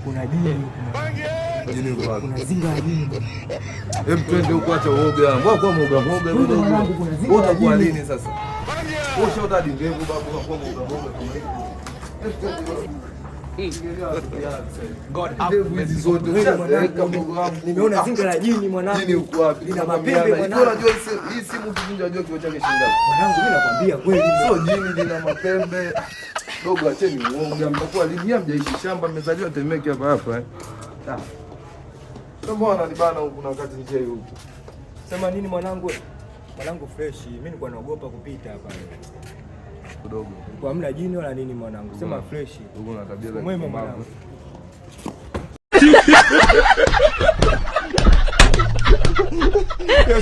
Kuna jini. Jini kwa. Kuna zinga ya jini. Hebu twende huko, acha uoga. Mbona kwa muoga wewe? Utakuwa lini sasa? Wewe shota hadi ndevu babu, kwa muoga kama hivi. Nimeona zinga la jini mwanangu. Jini uko wapi? Lina mapembe mwanangu. Unajua hii simu ukivunja unajua kioo chake shinda. Mwanangu mimi nakwambia kweli, sio jini, lina mapembe. Dogo acheni uongo, mtakuwa linia mjaishi shamba, mmezaliwa Temeke hapa hapa Mbona ananibana huku na wakati nje huku? Sema nini mwanangu? Mwanangu fresh. Mimi nilikuwa naogopa kupita hapa. Kidogo. Kwa hamna jini wala nini mwanangu. Sema fresh. Huko na tabia za mwema mwanangu. Yo,